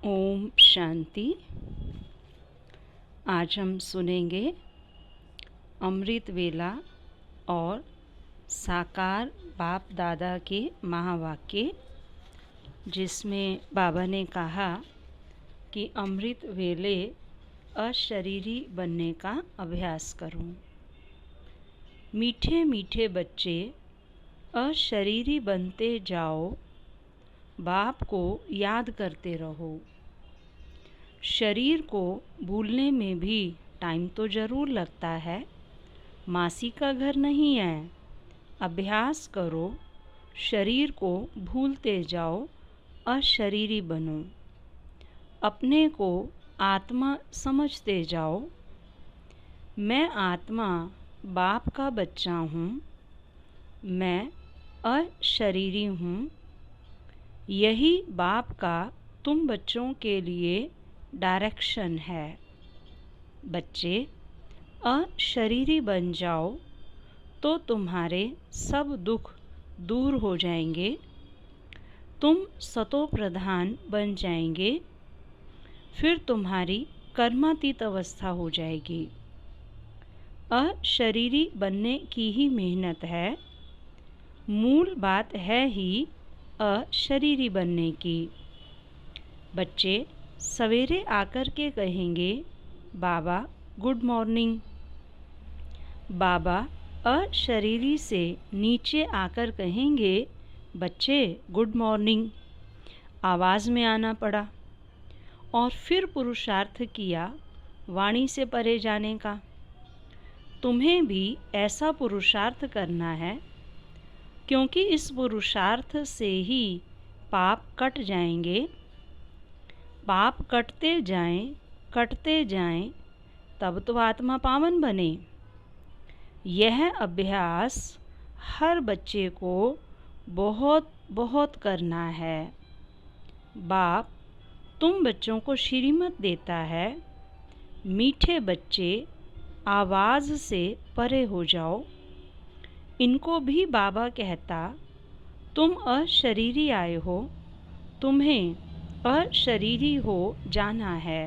ओम शांति। आज हम सुनेंगे अमृत वेला और साकार बाप दादा के महावाक्य, जिसमें बाबा ने कहा कि अमृत वेले अशरीरी बनने का अभ्यास करो। मीठे मीठे बच्चे अशरीरी बनते जाओ, बाप को याद करते रहो। शरीर को भूलने में भी टाइम तो ज़रूर लगता है, मासी का घर नहीं है। अभ्यास करो, शरीर को भूलते जाओ, अशरीरी बनो। अपने को आत्मा समझते जाओ। मैं आत्मा बाप का बच्चा हूँ, मैं अशरीरी हूँ। यही बाप का तुम बच्चों के लिए डायरेक्शन है। बच्चे अशरीरी बन जाओ तो तुम्हारे सब दुख दूर हो जाएंगे। तुम सतो प्रधान बन जाएंगे, फिर तुम्हारी कर्मातीत अवस्था हो जाएगी। अशरीरी बनने की ही मेहनत है। मूल बात है ही अशरीरी बनने की। बच्चे सवेरे आकर के कहेंगे, बाबा गुड मॉर्निंग। बाबा अशरीरी से नीचे आकर कहेंगे, बच्चे गुड मॉर्निंग। आवाज़ में आना पड़ा और फिर पुरुषार्थ किया वाणी से परे जाने का। तुम्हें भी ऐसा पुरुषार्थ करना है, क्योंकि इस पुरुषार्थ से ही पाप कट जाएंगे। पाप कटते जाएं, तब तो आत्मा पावन बने। यह अभ्यास हर बच्चे को बहुत बहुत करना है। बाप तुम बच्चों को श्रीमत देता है, मीठे बच्चे आवाज़ से परे हो जाओ। इनको भी बाबा कहता, तुम अशरीरी आए हो, तुम्हें अशरीरी हो जाना है।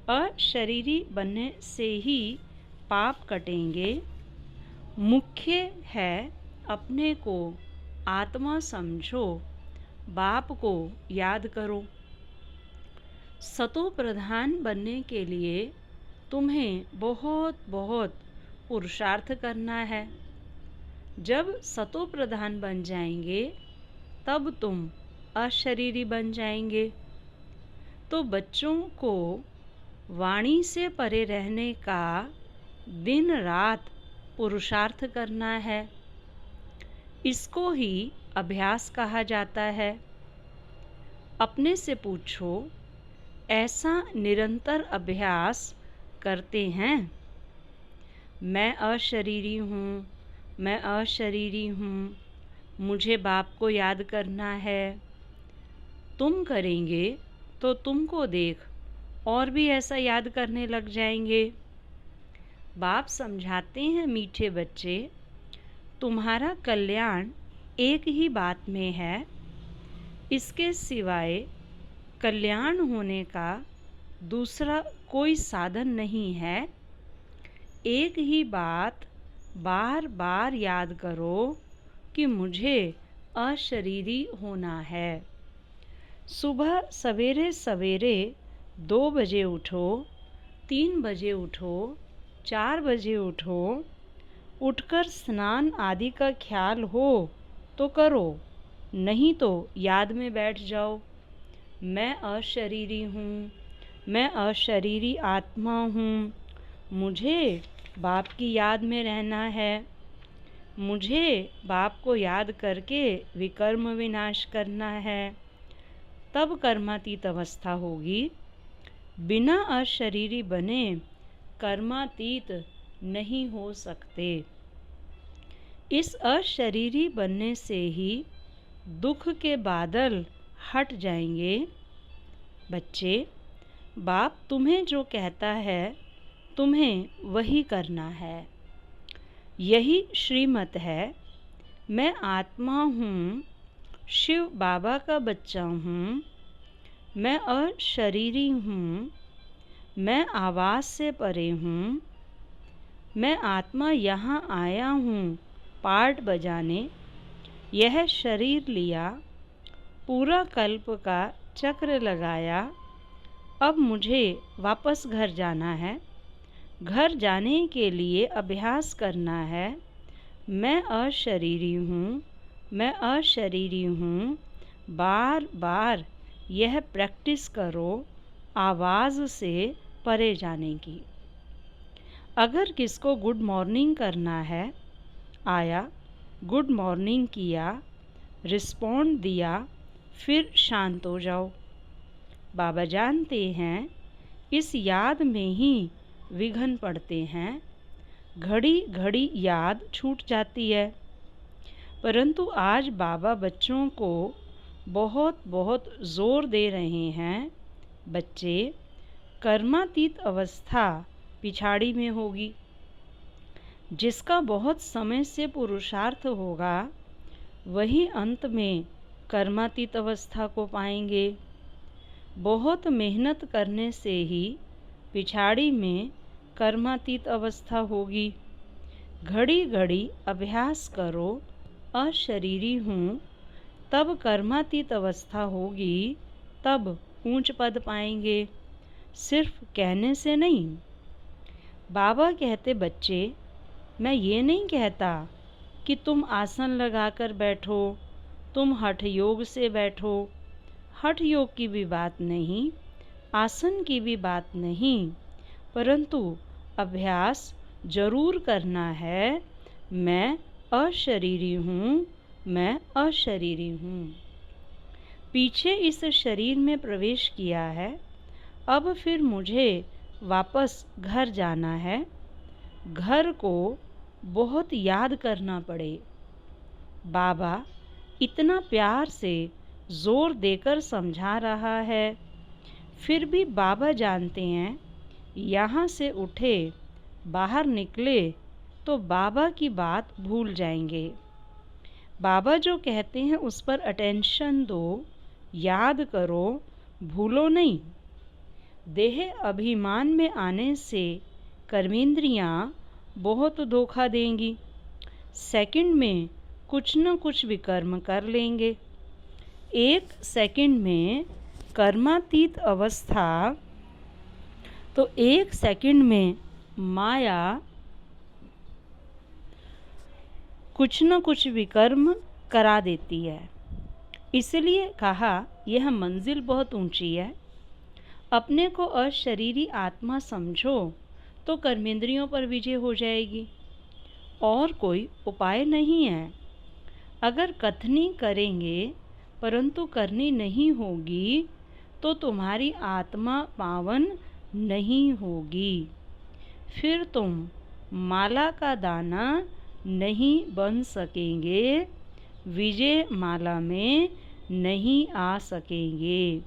अशरीरी बनने से ही पाप कटेंगे। मुख्य है अपने को आत्मा समझो, बाप को याद करो। सतो प्रधान बनने के लिए तुम्हें बहुत बहुत पुरुषार्थ करना है। जब सतो प्रधान बन जाएंगे, तब तुम अशरीरी बन जाएंगे। तो बच्चों को वाणी से परे रहने का दिन रात पुरुषार्थ करना है। इसको ही अभ्यास कहा जाता है। अपने से पूछो, ऐसा निरंतर अभ्यास करते हैं? मैं अशरीरी हूँ, मैं अशरीरी हूँ, मुझे बाप को याद करना है। तुम करेंगे तो तुमको देख और भी ऐसा याद करने लग जाएंगे। बाप समझाते हैं, मीठे बच्चे, तुम्हारा कल्याण एक ही बात में है। इसके सिवाय कल्याण होने का दूसरा कोई साधन नहीं है। एक ही बात बार बार याद करो कि मुझे अशरीरी होना है। सुबह सवेरे सवेरे 2 बजे उठो, 3 बजे उठो, 4 बजे उठो। उठकर स्नान आदि का ख्याल हो तो करो, नहीं तो याद में बैठ जाओ। मैं अशरीरी हूँ, मैं अशरीरी आत्मा हूँ, मुझे बाप की याद में रहना है। मुझे बाप को याद करके विकर्म विनाश करना है। तब कर्मातीत अवस्था होगी। बिना अशरीरी बने कर्मातीत नहीं हो सकते। इस अशरीरी बनने से ही दुख के बादल हट जाएंगे। बच्चे, बाप तुम्हें जो कहता है तुम्हें वही करना है। यही श्रीमत है। मैं आत्मा हूँ, शिव बाबा का बच्चा हूँ। मैं अशरीरी हूँ, मैं आवाज़ से परे हूँ, मैं आत्मा यहाँ आया हूँ पार्ट बजाने। यह शरीर लिया, पूरा कल्प का चक्र लगाया, अब मुझे वापस घर जाना है। घर जाने के लिए अभ्यास करना है। मैं अशरीरी हूँ, मैं अशरीरी हूँ। बार बार यह प्रैक्टिस करो आवाज़ से परे जाने की। अगर किसको गुड मॉर्निंग करना है, आया, गुड मॉर्निंग किया, रिस्पॉन्ड दिया, फिर शांत हो जाओ। बाबा जानते हैं इस याद में ही विघ्न पड़ते हैं। घड़ी घड़ी याद छूट जाती है। परंतु आज बाबा बच्चों को बहुत बहुत ज़ोर दे रहे हैं, बच्चे, कर्मातीत अवस्था पिछाड़ी में होगी। जिसका बहुत समय से पुरुषार्थ होगा वही अंत में कर्मातीत अवस्था को पाएंगे। बहुत मेहनत करने से ही पिछाड़ी में कर्मातीत अवस्था होगी। घड़ी घड़ी अभ्यास करो अशरीरी हूँ, तब कर्मातीत अवस्था होगी, तब ऊंच पद पाएंगे। सिर्फ कहने से नहीं। बाबा कहते, बच्चे, मैं ये नहीं कहता कि तुम आसन लगाकर बैठो, तुम हठ योग से बैठो। हठ योग की भी बात नहीं, आसन की भी बात नहीं, परंतु अभ्यास जरूर करना है। मैं अशरीरी हूँ, मैं अशरीरी हूँ। पीछे इस शरीर में प्रवेश किया है, अब फिर मुझे वापस घर जाना है। घर को बहुत याद करना पड़े। बाबा इतना प्यार से ज़ोर देकर समझा रहा है, फिर भी बाबा जानते हैं यहाँ से उठे, बाहर निकले तो बाबा की बात भूल जाएंगे। बाबा जो कहते हैं उस पर अटेंशन दो, याद करो, भूलो नहीं। देह अभिमान में आने से कर्मेंद्रियाँ बहुत धोखा देंगी। सेकंड में कुछ न कुछ विकर्म कर लेंगे। 1 सेकंड में कर्मातीत अवस्था, तो 1 सेकंड में माया कुछ न कुछ विकर्म करा देती है। इसलिए कहा यह मंजिल बहुत ऊंची है। अपने को अशरीरी आत्मा समझो तो कर्मेंद्रियों पर विजय हो जाएगी। और कोई उपाय नहीं है। अगर कथनी करेंगे परंतु करनी नहीं होगी तो तुम्हारी आत्मा पावन नहीं होगी। फिर तुम माला का दाना नहीं बन सकेंगे, विजय माला में नहीं आ सकेंगे।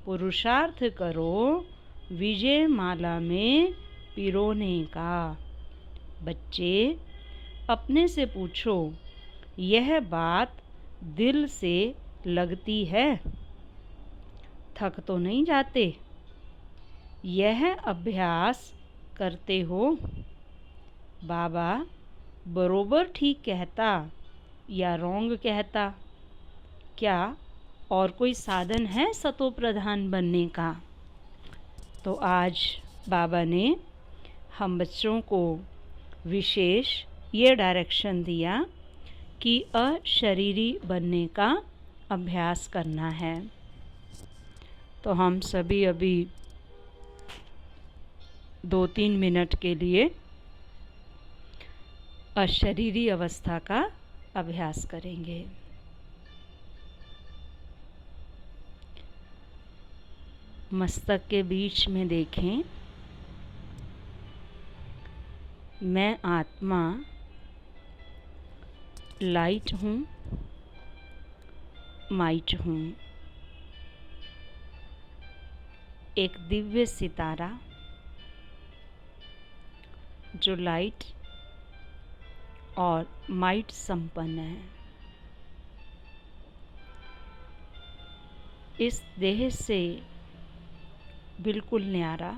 पुरुषार्थ करो विजय माला में पिरोने का। बच्चे, अपने से पूछो, यह बात दिल से लगती है? थक तो नहीं जाते? यह अभ्यास करते हो? बाबा बरोबर ठीक कहता या रॉन्ग कहता? क्या और कोई साधन है सतो प्रधान बनने का? तो आज बाबा ने हम बच्चों को विशेष ये डायरेक्शन दिया कि अशरीरी बनने का अभ्यास करना है। तो हम सभी अभी 2-3 मिनट के लिए अशरीरी अवस्था का अभ्यास करेंगे। मस्तक के बीच में देखें, मैं आत्मा लाइट हूँ, माइट हूँ। एक दिव्य सितारा जो लाइट और माइट संपन्न है। इस देह से बिल्कुल न्यारा,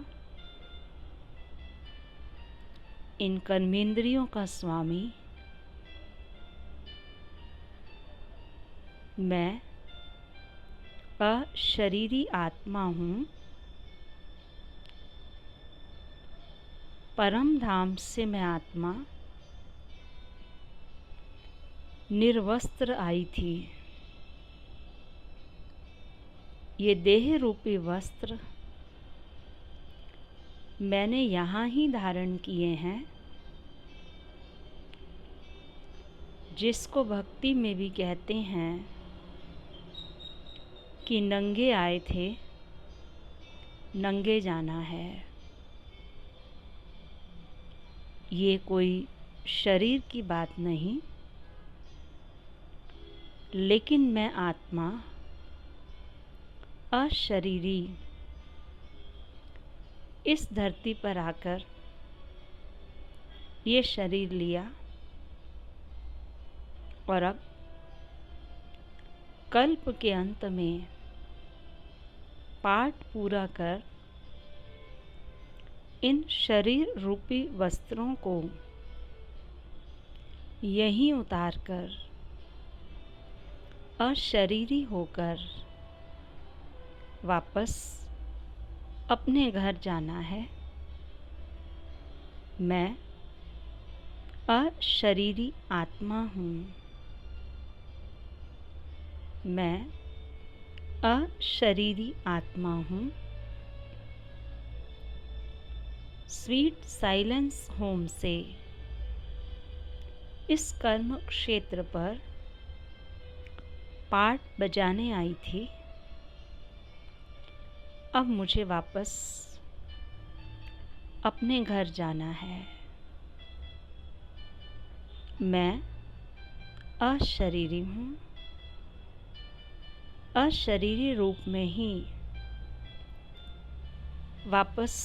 इन कर्मेंद्रियों का स्वामी मैं अशरीरी आत्मा हूँ। परम धाम से मैं आत्मा निर्वस्त्र आई थी। ये देह रूपी वस्त्र मैंने यहाँ ही धारण किए हैं, जिसको भक्ति में भी कहते हैं कि नंगे आए थे, नंगे जाना है। ये कोई शरीर की बात नहीं, लेकिन मैं आत्मा अशरीरी इस धरती पर आकर ये शरीर लिया और अब कल्प के अंत में पाठ पूरा कर इन शरीर रूपी वस्त्रों को यहीं उतार कर अशरीरी होकर वापस अपने घर जाना है। मैं अशरीरी आत्मा हूँ। मैं अशरीरी आत्मा हूँ। स्वीट साइलेंस होम से इस कर्म क्षेत्र पर पाठ बजाने आई थी। अब मुझे वापस अपने घर जाना है। मैं अशरीरी हूँ। अशरीरी रूप में ही वापस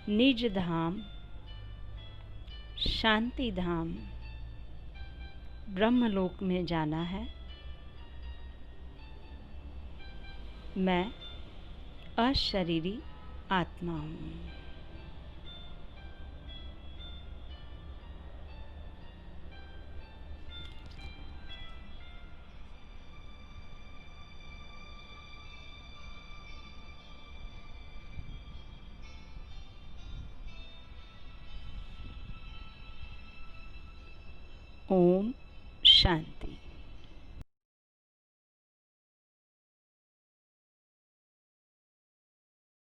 निज धाम, शांति धाम, ब्रह्मलोक में जाना है। मैं अशरीरी आत्मा हूँ। ओम शांति।